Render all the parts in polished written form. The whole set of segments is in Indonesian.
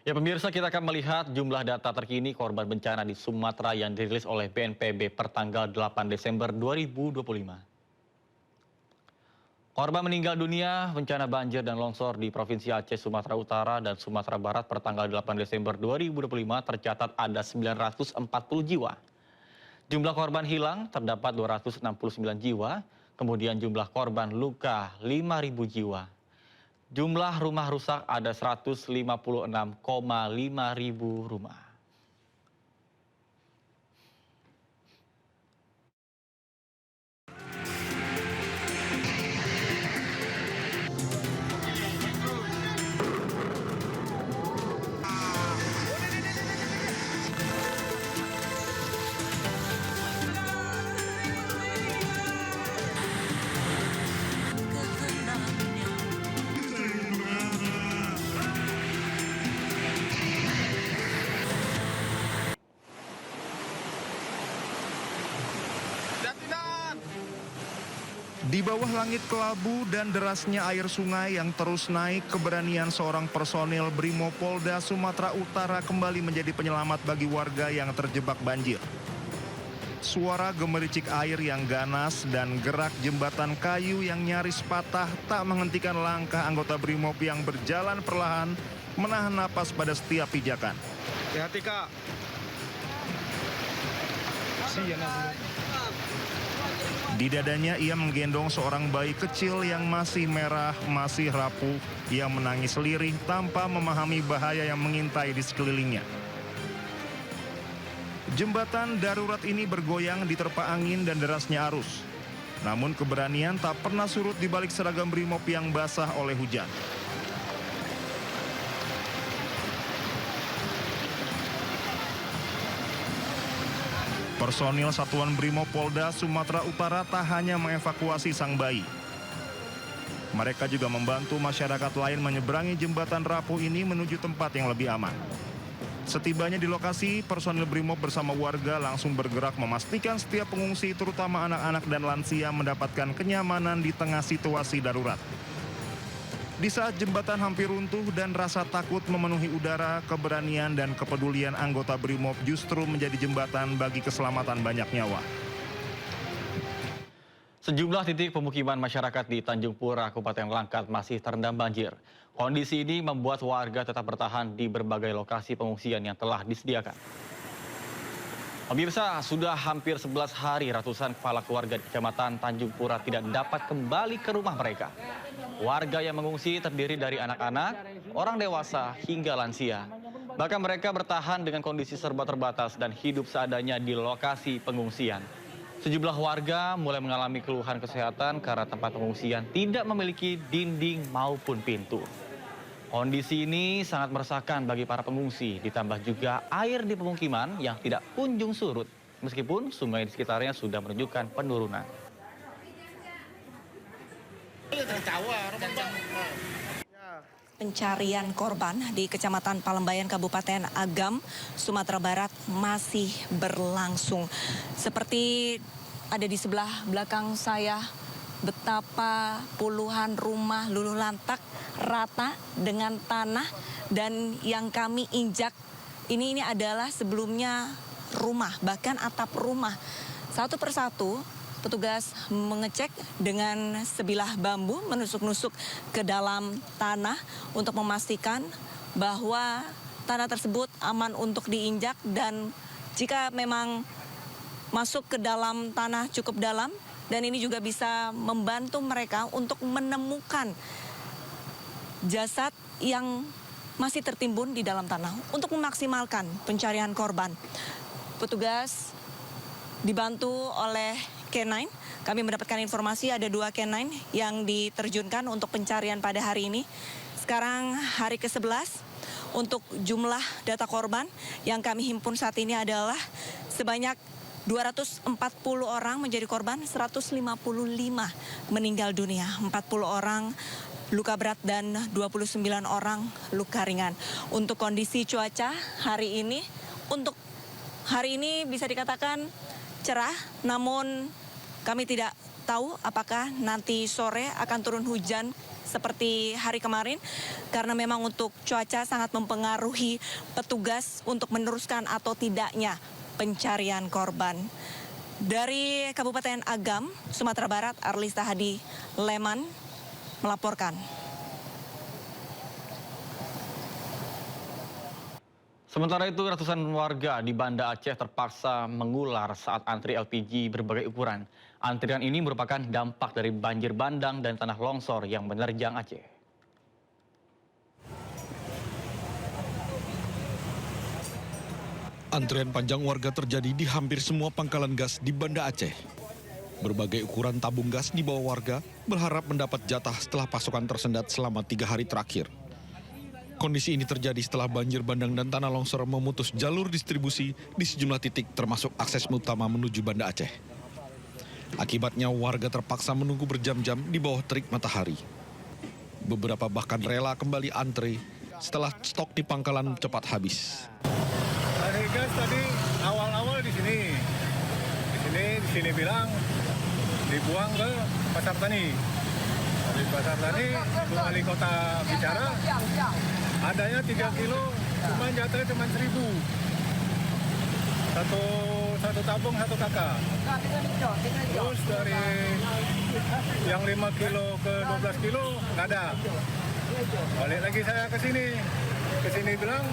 Ya pemirsa, kita akan melihat jumlah data terkini korban bencana di Sumatera yang dirilis oleh BNPB per tanggal 8 Desember 2025. Korban meninggal dunia bencana banjir dan longsor di Provinsi Aceh, Sumatera Utara, dan Sumatera Barat per tanggal 8 Desember 2025 tercatat ada 940 jiwa. Jumlah korban hilang terdapat 269 jiwa, kemudian jumlah korban luka 5.000 jiwa. Jumlah rumah rusak ada 156,5 ribu rumah. Di bawah langit kelabu dan derasnya air sungai yang terus naik, keberanian seorang personil Brimopolda Sumatera Utara kembali menjadi penyelamat bagi warga yang terjebak banjir. Suara gemericik air yang ganas dan gerak jembatan kayu yang nyaris patah tak menghentikan langkah anggota Brimob yang berjalan perlahan menahan napas pada setiap pijakan. Hati-hati, Kak. Di dadanya ia menggendong seorang bayi kecil yang masih merah, masih rapuh, yang menangis lirih tanpa memahami bahaya yang mengintai di sekelilingnya. Jembatan darurat ini bergoyang diterpa angin dan derasnya arus. Namun keberanian tak pernah surut di balik seragam Brimob yang basah oleh hujan. Personil Satuan Brimopolda Sumatera Utara tak hanya mengevakuasi sang bayi. Mereka juga membantu masyarakat lain menyeberangi jembatan rapuh ini menuju tempat yang lebih aman. Setibanya di lokasi, personil Brimob bersama warga langsung bergerak memastikan setiap pengungsi, terutama anak-anak dan lansia, mendapatkan kenyamanan di tengah situasi darurat. Di saat jembatan hampir runtuh dan rasa takut memenuhi udara, keberanian dan kepedulian anggota Brimob justru menjadi jembatan bagi keselamatan banyak nyawa. Sejumlah titik pemukiman masyarakat di Tanjung Pura, Kabupaten Langkat masih terendam banjir. Kondisi ini membuat warga tetap bertahan di berbagai lokasi pengungsian yang telah disediakan. Pemirsa, sudah hampir 11 hari ratusan kepala keluarga di Kecamatan Tanjung Pura tidak dapat kembali ke rumah mereka. Warga yang mengungsi terdiri dari anak-anak, orang dewasa, hingga lansia. Bahkan mereka bertahan dengan kondisi serba terbatas dan hidup seadanya di lokasi pengungsian. Sejumlah warga mulai mengalami keluhan kesehatan karena tempat pengungsian tidak memiliki dinding maupun pintu. Kondisi ini sangat meresahkan bagi para pengungsi, ditambah juga air di pemukiman yang tidak kunjung surut, meskipun sungai di sekitarnya sudah menunjukkan penurunan. Pencarian korban di Kecamatan Palembayan, Kabupaten Agam, Sumatera Barat masih berlangsung. Seperti ada di sebelah belakang saya, betapa puluhan rumah luluh lantak rata dengan tanah, dan yang kami injak ini adalah sebelumnya rumah, bahkan atap rumah. Satu persatu petugas mengecek dengan sebilah bambu, menusuk-nusuk ke dalam tanah untuk memastikan bahwa tanah tersebut aman untuk diinjak, dan jika memang masuk ke dalam tanah cukup dalam, dan ini juga bisa membantu mereka untuk menemukan jasad yang masih tertimbun di dalam tanah untuk memaksimalkan pencarian korban. Petugas dibantu oleh K9. Kami mendapatkan informasi ada 2 K9 yang diterjunkan untuk pencarian pada hari ini. Sekarang hari ke-11, untuk jumlah data korban yang kami himpun saat ini adalah sebanyak 240 orang menjadi korban, 155 meninggal dunia, 40 orang luka berat dan 29 orang luka ringan. Untuk kondisi cuaca hari ini, untuk hari ini bisa dikatakan cerah, namun kami tidak tahu apakah nanti sore akan turun hujan seperti hari kemarin karena memang untuk cuaca sangat mempengaruhi petugas untuk meneruskan atau tidaknya pencarian korban. Dari Kabupaten Agam, Sumatera Barat, Arlista Hadi Leman melaporkan. Sementara itu, ratusan warga di Banda Aceh terpaksa mengular saat antri LPG berbagai ukuran. Antrian ini merupakan dampak dari banjir bandang dan tanah longsor yang menerjang Aceh. Antrian panjang warga terjadi di hampir semua pangkalan gas di Banda Aceh. Berbagai ukuran tabung gas dibawa warga berharap mendapat jatah setelah pasokan tersendat selama 3 hari terakhir. Kondisi ini terjadi setelah banjir bandang dan tanah longsor memutus jalur distribusi di sejumlah titik termasuk akses utama menuju Banda Aceh. Akibatnya warga terpaksa menunggu berjam-jam di bawah terik matahari. Beberapa bahkan rela kembali antre setelah stok di pangkalan cepat habis. Dari gas tadi awal-awal di sini bilang dibuang ke Pasar Tani. Dari Pasar Tani, Ibu Wali Kota bicara, adanya 3 kilo, cuma jatuhnya cuma 1.000. Satu tabung, 1 kakak. Terus dari yang 5 kilo ke 12 kilo, nggak ada. Balik lagi saya ke sini bilang,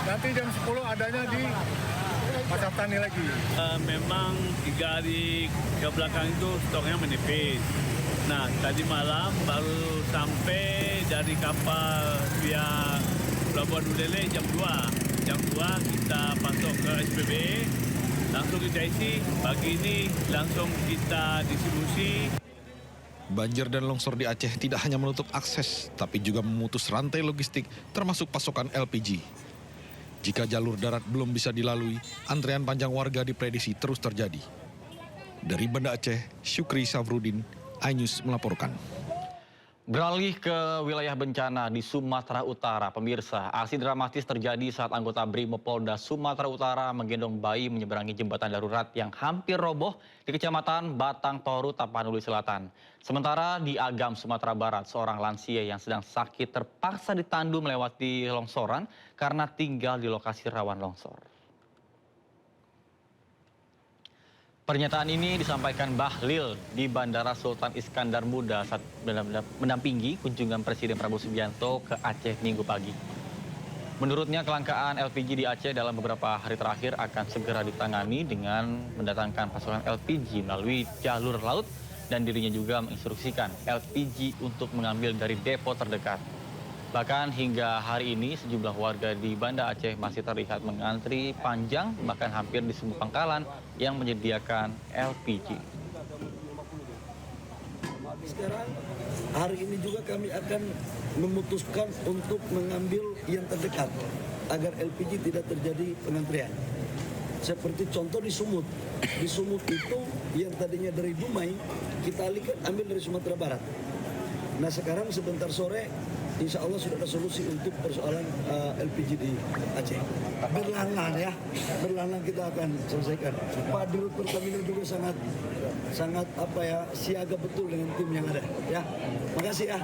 nanti jam 10 adanya di Pasar Tani lagi. Memang 3 hari ke belakang itu stoknya menipis. Nah, tadi malam baru sampai dari kapal via Pelabuhan Ulele jam 2. Jam 2 kita pasok ke SPB, langsung kita isi. Pagi ini langsung kita distribusi. Banjir dan longsor di Aceh tidak hanya menutup akses, tapi juga memutus rantai logistik termasuk pasokan LPG. Jika jalur darat belum bisa dilalui, antrean panjang warga diprediksi terus terjadi. Dari Banda Aceh, Syukri Safrudin, iNews melaporkan. Beralih ke wilayah bencana di Sumatera Utara, pemirsa, aksi dramatis terjadi saat anggota Brimopolda Sumatera Utara menggendong bayi menyeberangi jembatan darurat yang hampir roboh di Kecamatan Batang Toru, Tapanuli Selatan. Sementara di Agam, Sumatera Barat, seorang lansia yang sedang sakit terpaksa ditandu melewati longsoran karena tinggal di lokasi rawan longsor. Pernyataan ini disampaikan Bahlil di Bandara Sultan Iskandar Muda saat mendampingi kunjungan Presiden Prabowo Subianto ke Aceh Minggu pagi. Menurutnya kelangkaan LPG di Aceh dalam beberapa hari terakhir akan segera ditangani dengan mendatangkan pasokan LPG melalui jalur laut dan dirinya juga menginstruksikan LPG untuk mengambil dari depo terdekat. Bahkan hingga hari ini sejumlah warga di Banda Aceh masih terlihat mengantri panjang bahkan hampir di semua pangkalan yang menyediakan LPG. Sekarang hari ini juga kami akan memutuskan untuk mengambil yang terdekat agar LPG tidak terjadi pengantrian. Seperti contoh di Sumut. Di Sumut itu yang tadinya dari Dumai kita alihkan ambil dari Sumatera Barat. Nah sekarang sebentar sore insya Allah sudah ada solusi untuk persoalan LPG di Aceh. Berlahan ya, berlahan kita akan selesaikan. Pak Dirut Pertamina juga sangat siaga betul dengan tim yang ada. Ya, makasih ya.